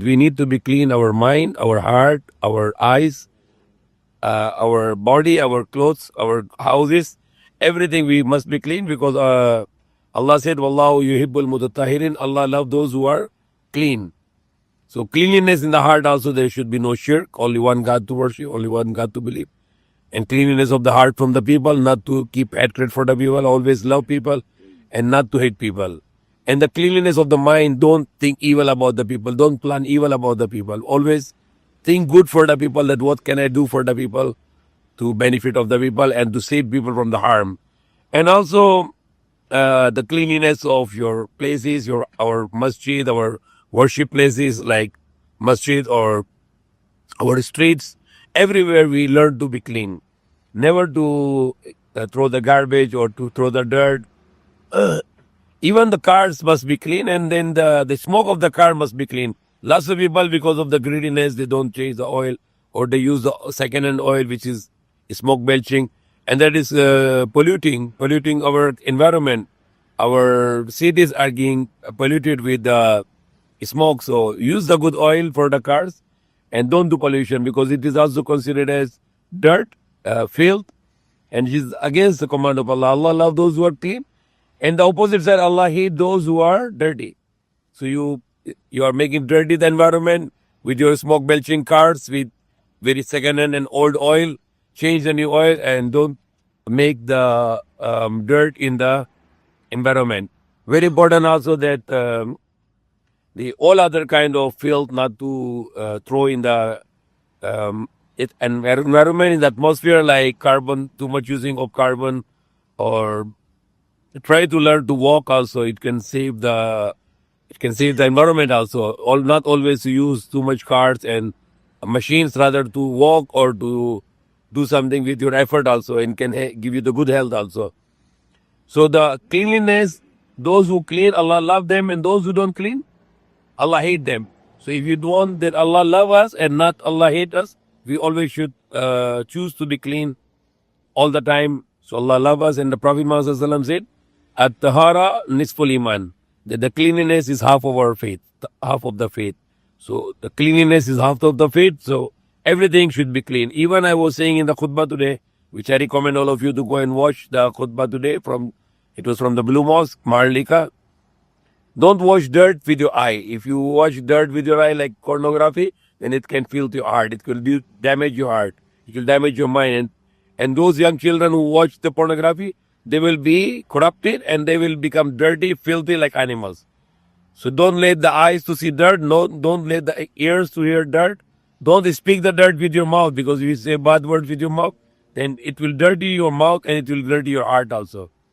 we need to be clean, our mind, our heart, our eyes, our body, our clothes, our houses, everything we must be clean because Allah said, Wallahu yuhibbul mutatahirin, Allah loves those who are clean. So cleanliness in the heart also, there should be no shirk, only one God to worship, only one God to believe. And cleanliness of the heart from the people, not to keep hatred for the people, always love people and not to hate people. And the cleanliness of the mind, don't think evil about the people, don't plan evil about the people. Always think good for the people, that what can I do for the people to benefit of the people and to save people from the harm. And also the cleanliness of your places, our masjid, our worship places like masjid or our streets, everywhere we learn to be clean. Never to throw the garbage or to throw the dirt. Even the cars must be clean, and then the smoke of the car must be clean. Lots of people, because of the greediness, they don't change the oil or they use the second-hand oil, which is smoke belching, and that is polluting our environment. Our cities are getting polluted with smoke. So use the good oil for the cars and don't do pollution, because it is also considered as dirt, filth, and it is against the command of Allah. Allah loves those who are clean, and the opposite side, Allah hates those who are dirty. So you are making dirty the environment with your smoke belching cars with very second-hand and old oil. Change the new oil and don't make the dirt in the environment. Very important also that the all other kind of filth not to throw in the environment, in the atmosphere, like carbon, too much using of carbon, or try to learn to walk also. It can save the environment also. Not always to use too much cars and machines, rather to walk or to do something with your effort also, and can give you the good health also. So the cleanliness, those who clean, Allah love them, and those who don't clean, Allah hate them. So if you want that Allah love us and not Allah hate us, we always should choose to be clean all the time. So Allah love us, and the Prophet Muhammad said, At-tahara nisful iman. That the cleanliness is half of our faith, half of the faith. So the cleanliness is half of the faith. So everything should be clean. Even I was saying in the khutbah today, which I recommend all of you to go and watch the khutbah today it was from the Blue Mosque, Maharlika. Don't wash dirt with your eye. If you wash dirt with your eye like pornography, then it can filth your heart. It will damage your heart. It will damage your mind. And those young children who watch the pornography, they will be corrupted and they will become dirty, filthy like animals. So don't let the eyes to see dirt. No, don't let the ears to hear dirt. Don't speak the dirt with your mouth, because if you say bad words with your mouth, then it will dirty your mouth and it will dirty your heart also.